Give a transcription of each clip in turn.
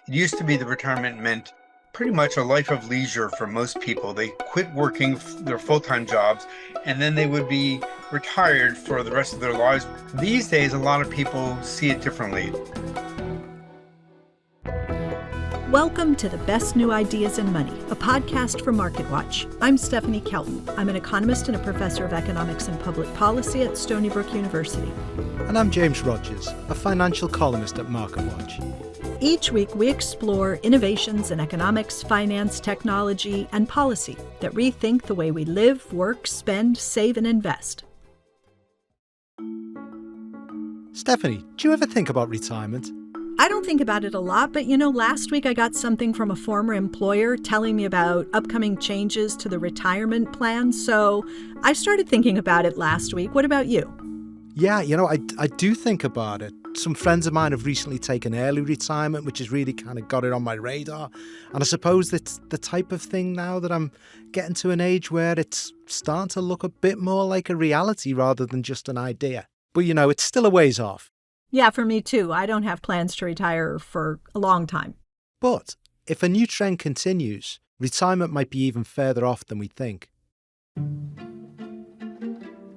It used to be that retirement meant pretty much a life of leisure for most people. They quit working their full-time jobs and then they would be retired for the rest of their lives. These days, a lot of people see it differently. Welcome to The Best New Ideas in Money, a podcast from MarketWatch. I'm Stephanie Kelton. I'm an economist and a professor of economics and public policy at Stony Brook University. And I'm James Rogers, a financial columnist at MarketWatch. Each week, we explore innovations in economics, finance, technology, and policy that rethink the way we live, work, spend, save, and invest. Stephanie, do you ever think about retirement? I don't think about it a lot, but last week I got something from a former employer telling me about upcoming changes to the retirement plan, so I started thinking about it last week. What about you? Yeah, I do think about it. Some friends of mine have recently taken early retirement, which has really kind of got it on my radar. And I suppose it's the type of thing now that I'm getting to an age where it's starting to look a bit more like a reality rather than just an idea. But, it's still a ways off. Yeah, for me too. I don't have plans to retire for a long time. But if a new trend continues, retirement might be even further off than we think.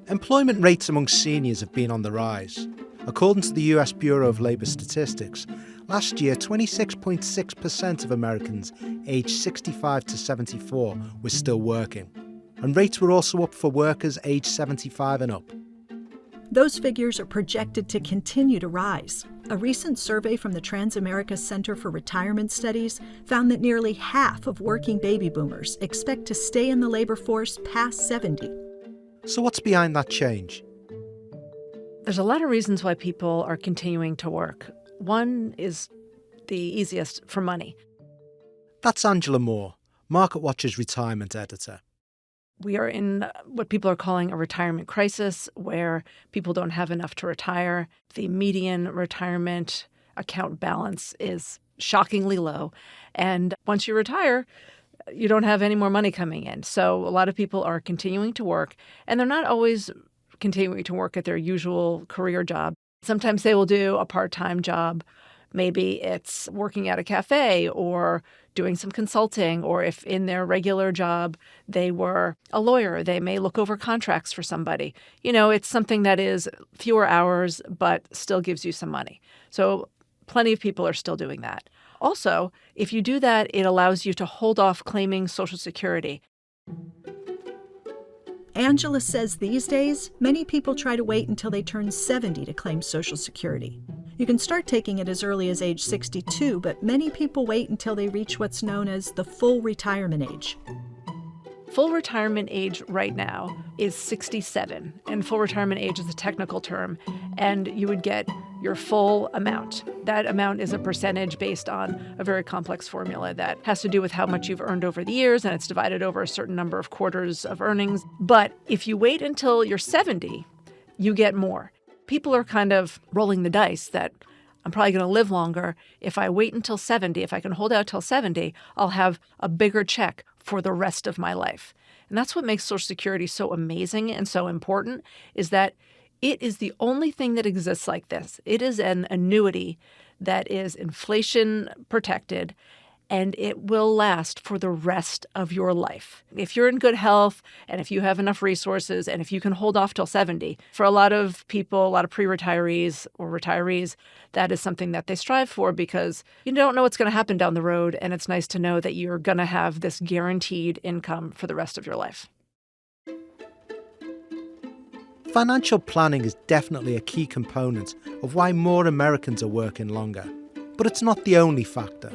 Employment rates among seniors have been on the rise. According to the US Bureau of Labor Statistics, last year 26.6% of Americans aged 65 to 74 were still working. And rates were also up for workers aged 75 and up. Those figures are projected to continue to rise. A recent survey from the Transamerica Center for Retirement Studies found that nearly half of working baby boomers expect to stay in the labor force past 70. So what's behind that change? There's a lot of reasons why people are continuing to work. One is the easiest, for money. That's Angela Moore, MarketWatch's retirement editor. We are in what people are calling a retirement crisis, where people don't have enough to retire. The median retirement account balance is shockingly low. And once you retire, you don't have any more money coming in. So a lot of people are continuing to work, and they're not always continuing to work at their usual career job. Sometimes they will do a part-time job. Maybe it's working at a cafe or doing some consulting, or if in their regular job they were a lawyer, they may look over contracts for somebody. It's something that is fewer hours but still gives you some money. So plenty of people are still doing that. Also, if you do that, it allows you to hold off claiming Social Security. Angela says these days, many people try to wait until they turn 70 to claim Social Security. You can start taking it as early as age 62, but many people wait until they reach what's known as the full retirement age. Full retirement age right now is 67, and full retirement age is a technical term, and you would get your full amount. That amount is a percentage based on a very complex formula that has to do with how much you've earned over the years, and it's divided over a certain number of quarters of earnings. But if you wait until you're 70, you get more. People are kind of rolling the dice that I'm probably going to live longer. If I wait until 70, if I can hold out till 70, I'll have a bigger check for the rest of my life. And that's what makes Social Security so amazing and so important, is that it is the only thing that exists like this. It is an annuity that is inflation protected, and it will last for the rest of your life. If you're in good health, and if you have enough resources, and if you can hold off till 70, for a lot of people, a lot of pre-retirees or retirees, that is something that they strive for, because you don't know what's going to happen down the road, and it's nice to know that you're going to have this guaranteed income for the rest of your life. Financial planning is definitely a key component of why more Americans are working longer. But it's not the only factor.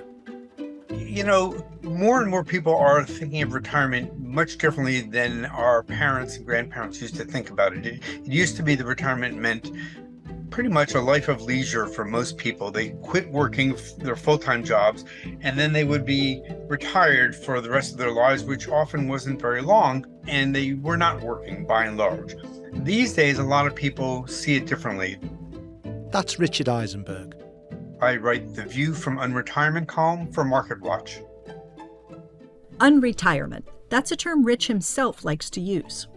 More and more people are thinking of retirement much differently than our parents and grandparents used to think about it. It used to be that retirement meant pretty much a life of leisure for most people. They quit working their full-time jobs, and then they would be retired for the rest of their lives, which often wasn't very long, and they were not working by and large. These days, a lot of people see it differently. That's Richard Eisenberg. I write the View from Unretirement column for MarketWatch. Unretirement. That's a term Rich himself likes to use.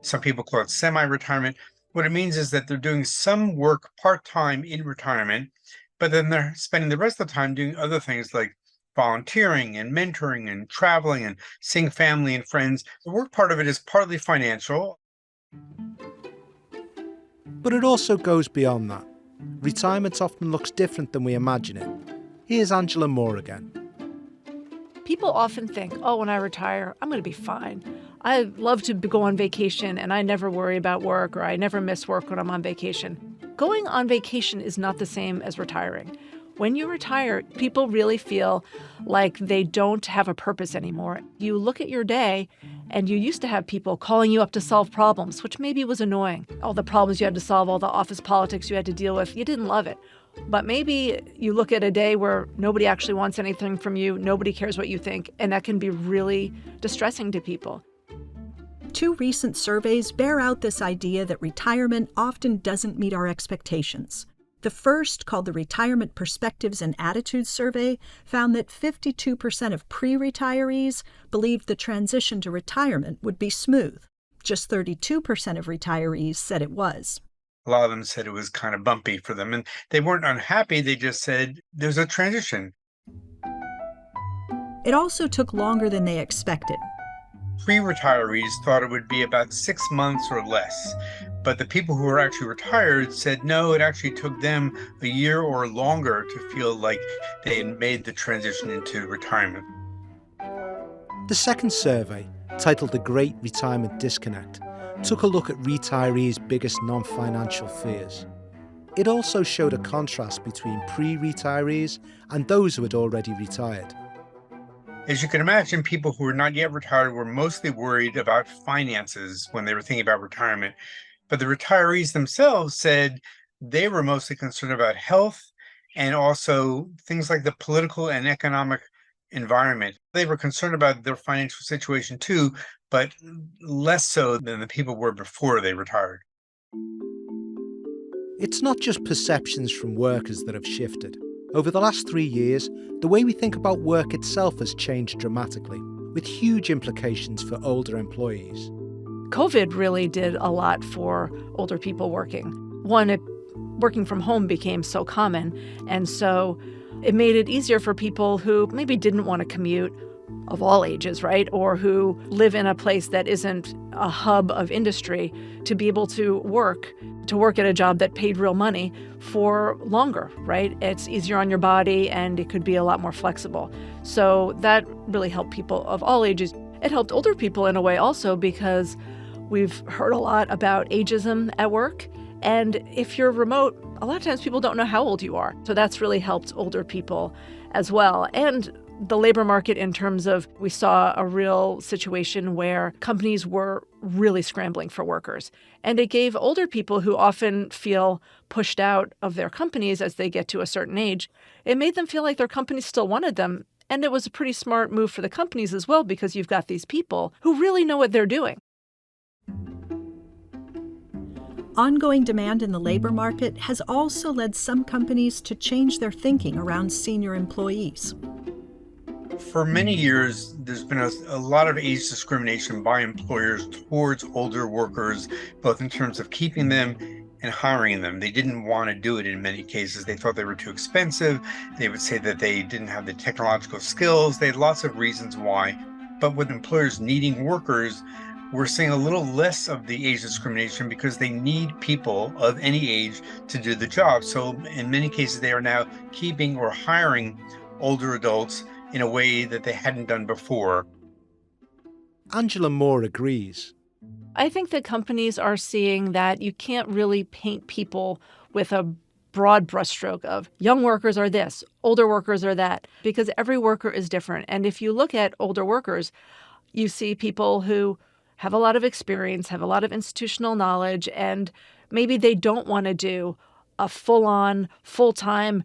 Some people call it semi-retirement. What it means is that they're doing some work part-time in retirement but then they're spending the rest of the time doing other things like volunteering and mentoring and traveling and seeing family and friends. The work part of it is partly financial. But it also goes beyond that. Retirement often looks different than we imagine it. Here's Angela Moore again. People often think, oh, when I retire, I'm going to be fine. I love to go on vacation and I never worry about work, or I never miss work when I'm on vacation. Going on vacation is not the same as retiring. When you retire, people really feel like they don't have a purpose anymore. You look at your day and you used to have people calling you up to solve problems, which maybe was annoying. All the problems you had to solve, all the office politics you had to deal with, you didn't love it. But maybe you look at a day where nobody actually wants anything from you, nobody cares what you think, and that can be really distressing to people. 2 recent surveys bear out this idea that retirement often doesn't meet our expectations. The first, called the Retirement Perspectives and Attitudes Survey, found that 52% of pre-retirees believed the transition to retirement would be smooth. Just 32% of retirees said it was. A lot of them said it was kind of bumpy for them, and they weren't unhappy. They just said there's a transition. It also took longer than they expected. Pre-retirees thought it would be about 6 months or less, but the people who were actually retired said no, it actually took them a year or longer to feel like they had made the transition into retirement. The second survey, titled The Great Retirement Disconnect, took a look at retirees' biggest non-financial fears. It also showed a contrast between pre-retirees and those who had already retired. As you can imagine, people who were not yet retired were mostly worried about finances when they were thinking about retirement. But the retirees themselves said they were mostly concerned about health and also things like the political and economic environment. They were concerned about their financial situation too, but less so than the people were before they retired. It's not just perceptions from workers that have shifted. Over the last 3 years, the way we think about work itself has changed dramatically, with huge implications for older employees. COVID really did a lot for older people working. One, working from home became so common, and so it made it easier for people who maybe didn't want to commute, of all ages, right? Or who live in a place that isn't a hub of industry, to be able to work at a job that paid real money for longer, right? It's easier on your body and it could be a lot more flexible. So that really helped people of all ages. It helped older people in a way also, because we've heard a lot about ageism at work. And if you're remote, a lot of times people don't know how old you are. So that's really helped older people as well. And the labor market, in terms of, we saw a real situation where companies were really scrambling for workers. And it gave older people, who often feel pushed out of their companies as they get to a certain age, it made them feel like their companies still wanted them. And it was a pretty smart move for the companies as well, because you've got these people who really know what they're doing. Ongoing demand in the labor market has also led some companies to change their thinking around senior employees. For many years, there's been a lot of age discrimination by employers towards older workers, both in terms of keeping them and hiring them. They didn't want to do it in many cases. They thought they were too expensive. They would say that they didn't have the technological skills. They had lots of reasons why. But with employers needing workers, we're seeing a little less of the age discrimination, because they need people of any age to do the job. So in many cases, they are now keeping or hiring older adults in a way that they hadn't done before. Angela Moore agrees. I think that companies are seeing that you can't really paint people with a broad brushstroke of young workers are this, older workers are that, because every worker is different. And if you look at older workers, you see people who have a lot of experience, have a lot of institutional knowledge, and maybe they don't want to do a full-on, full-time,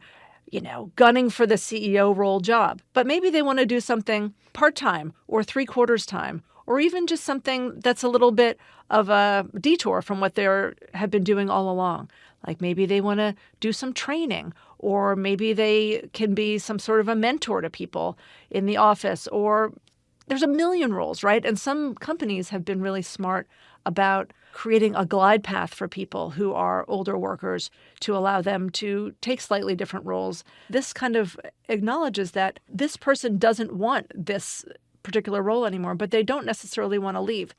gunning for the CEO role job. But maybe they want to do something part-time or 3/4 time, or even just something that's a little bit of a detour from what they have been doing all along. Like maybe they want to do some training, or maybe they can be some sort of a mentor to people in the office, or there's a million roles, right? And some companies have been really smart about creating a glide path for people who are older workers to allow them to take slightly different roles. This kind of acknowledges that this person doesn't want this particular role anymore, but they don't necessarily want to leave.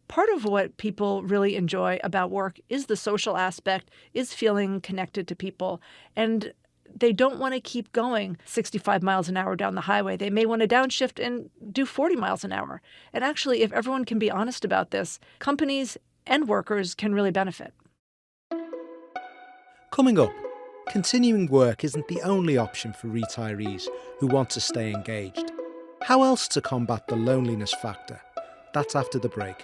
Part of what people really enjoy about work is the social aspect, is feeling connected to people, and they don't want to keep going 65 miles an hour down the highway. They may want to downshift and do 40 miles an hour. And actually, if everyone can be honest about this, companies and workers can really benefit. Coming up, continuing work isn't the only option for retirees who want to stay engaged. How else to combat the loneliness factor? That's after the break.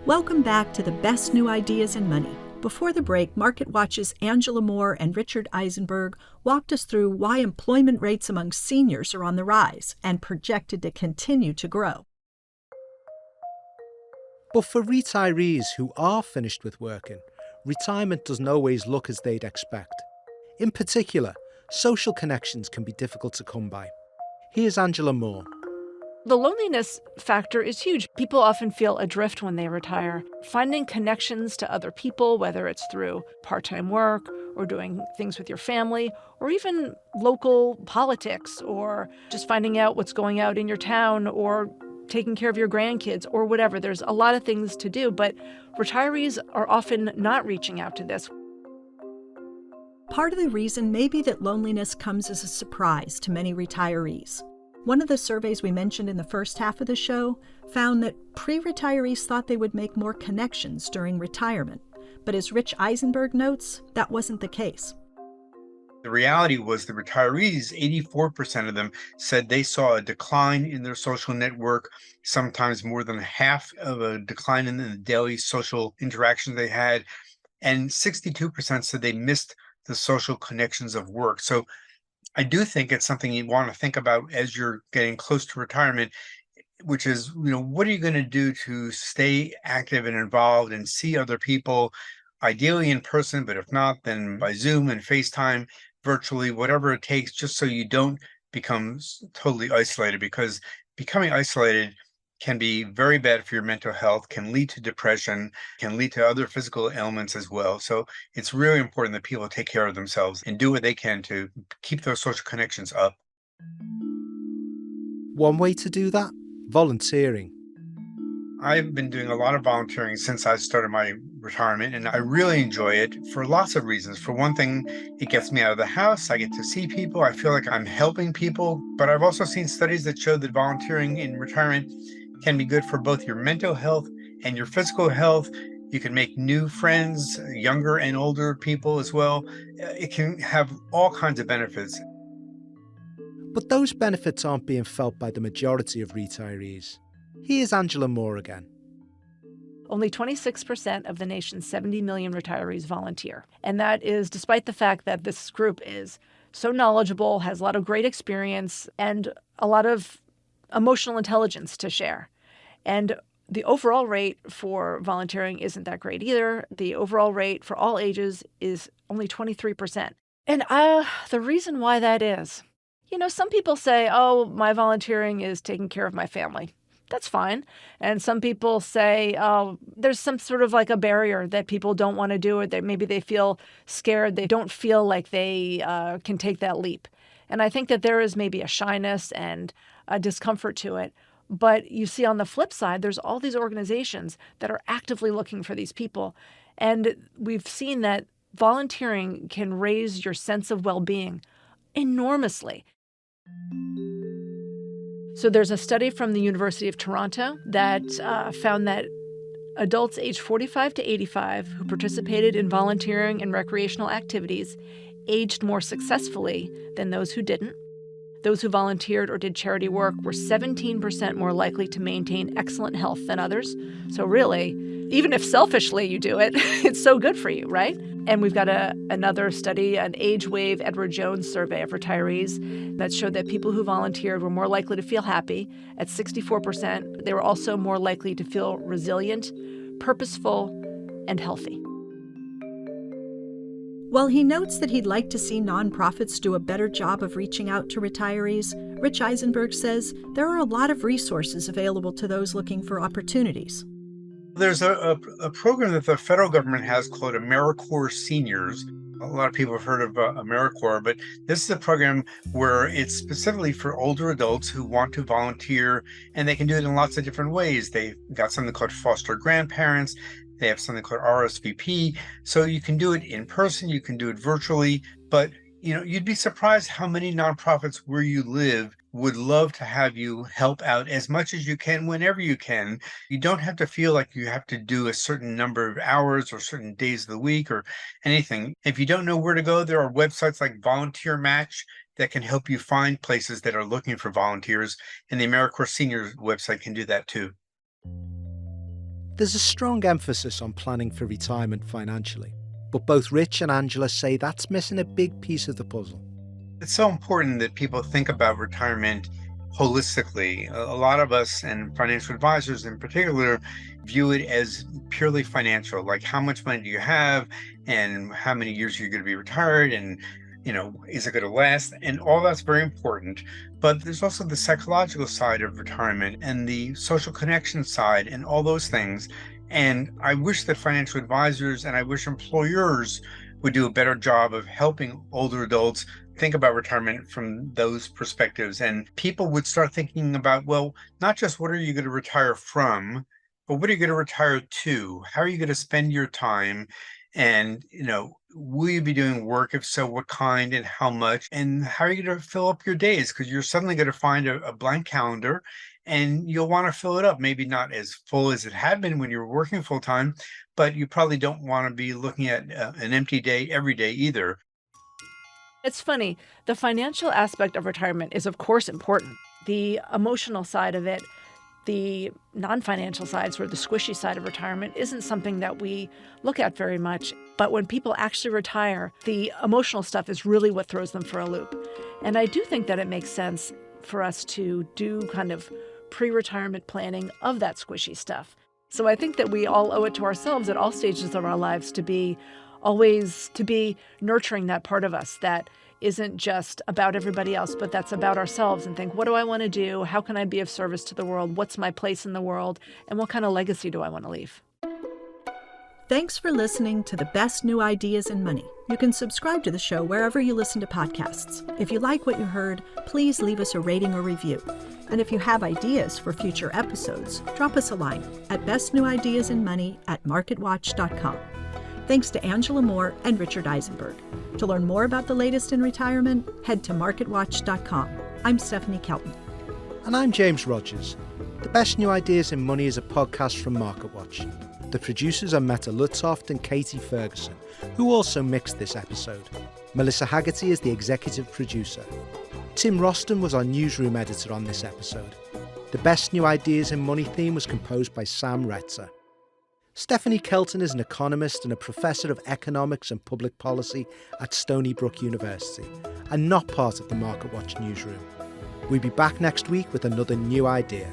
Welcome back to the best new ideas in money. Before the break, MarketWatch's Angela Moore and Richard Eisenberg walked us through why employment rates among seniors are on the rise and projected to continue to grow. But for retirees who are finished with working, retirement doesn't always look as they'd expect. In particular, social connections can be difficult to come by. Here's Angela Moore. The loneliness factor is huge. People often feel adrift when they retire. Finding connections to other people, whether it's through part-time work or doing things with your family, or even local politics, or just finding out what's going out in your town, or taking care of your grandkids, or whatever. There's a lot of things to do, but retirees are often not reaching out to this. Part of the reason may be that loneliness comes as a surprise to many retirees. One of the surveys we mentioned in the first half of the show found that pre-retirees thought they would make more connections during retirement. But as Rich Eisenberg notes, that wasn't the case. The reality was the retirees, 84% of them said they saw a decline in their social network, sometimes more than half of a decline in the daily social interactions they had. And 62% said they missed the social connections of work. So I do think it's something you want to think about as you're getting close to retirement, which is, what are you going to do to stay active and involved and see other people, ideally in person, but if not, then by Zoom and FaceTime, virtually, whatever it takes, just so you don't become totally isolated, because becoming isolated can be very bad for your mental health, can lead to depression, can lead to other physical ailments as well. So it's really important that people take care of themselves and do what they can to keep those social connections up. One way to do that? Volunteering. I've been doing a lot of volunteering since I started my retirement, and I really enjoy it for lots of reasons. For one thing, it gets me out of the house. I get to see people. I feel like I'm helping people. But I've also seen studies that show that volunteering in retirement can be good for both your mental health and your physical health. You can make new friends, younger and older people as well. It can have all kinds of benefits. But those benefits aren't being felt by the majority of retirees. Here's Angela Moore again. Only 26% of the nation's 70 million retirees volunteer. And that is despite the fact that this group is so knowledgeable, has a lot of great experience, and a lot of emotional intelligence to share. And the overall rate for volunteering isn't that great either. The overall rate for all ages is only 23%. And the reason why that is, some people say, oh, my volunteering is taking care of my family. That's fine. And some people say, oh, there's some sort of like a barrier that people don't want to do it. That maybe they feel scared. They don't feel like they can take that leap. And I think that there is maybe a shyness and a discomfort to it. But you see on the flip side, there's all these organizations that are actively looking for these people. And we've seen that volunteering can raise your sense of well-being enormously. So there's a study from the University of Toronto that found that adults aged 45 to 85 who participated in volunteering and recreational activities aged more successfully than those who didn't. Those who volunteered or did charity work were 17% more likely to maintain excellent health than others. So really, even if selfishly you do it, it's so good for you, right? And we've got another study, an Age-Wave Edward Jones survey of retirees that showed that people who volunteered were more likely to feel happy at 64%. They were also more likely to feel resilient, purposeful, and healthy. While he notes that he'd like to see nonprofits do a better job of reaching out to retirees, Rich Eisenberg says there are a lot of resources available to those looking for opportunities. There's a program that the federal government has called AmeriCorps Seniors. A lot of people have heard of AmeriCorps, but this is a program where it's specifically for older adults who want to volunteer, and they can do it in lots of different ways. They've got something called foster grandparents. They have something called RSVP. So you can do it in person, you can do it virtually, but you'd be surprised how many nonprofits where you live would love to have you help out as much as you can, whenever you can. You don't have to feel like you have to do a certain number of hours or certain days of the week or anything. If you don't know where to go, there are websites like Volunteer Match that can help you find places that are looking for volunteers. And the AmeriCorps Seniors website can do that too. There's a strong emphasis on planning for retirement financially, but both Rich and Angela say that's missing a big piece of the puzzle. It's so important that people think about retirement holistically. A lot of us, and financial advisors in particular, view it as purely financial, like how much money do you have and how many years you're going to be retired, and is it going to last? And all that's very important. But there's also the psychological side of retirement and the social connection side and all those things. And I wish that financial advisors and I wish employers would do a better job of helping older adults think about retirement from those perspectives. And people would start thinking about, well, not just what are you going to retire from, but what are you going to retire to? How are you going to spend your time? And, will you be doing work? If so, what kind and how much? And how are you going to fill up your days? Because you're suddenly going to find a blank calendar and you'll want to fill it up. Maybe not as full as it had been when you were working full time, but you probably don't want to be looking at an empty day every day either. It's funny. The financial aspect of retirement is, of course, important. The emotional side of it, the non-financial side, sort of the squishy side of retirement, isn't something that we look at very much. But when people actually retire, the emotional stuff is really what throws them for a loop. And I do think that it makes sense for us to do kind of pre-retirement planning of that squishy stuff. So I think that we all owe it to ourselves at all stages of our lives to be nurturing that part of us that isn't just about everybody else, but that's about ourselves, and think, what do I want to do? How can I be of service to the world? What's my place in the world? And what kind of legacy do I want to leave? Thanks for listening to the best new ideas in money. You can subscribe to the show wherever you listen to podcasts. If you like what you heard, please leave us a rating or review. And if you have ideas for future episodes, drop us a line at bestnewideasinmoney@marketwatch.com. Thanks to Angela Moore and Richard Eisenberg. To learn more about the latest in retirement, head to marketwatch.com. I'm Stephanie Kelton. And I'm James Rogers. The Best New Ideas in Money is a podcast from MarketWatch. The producers are Meta Lutsoft and Katie Ferguson, who also mixed this episode. Melissa Haggerty is the executive producer. Tim Roston was our newsroom editor on this episode. The Best New Ideas in Money theme was composed by Sam Retzer. Stephanie Kelton is an economist and a professor of economics and public policy at Stony Brook University, and not part of the MarketWatch newsroom. We'll be back next week with another new idea.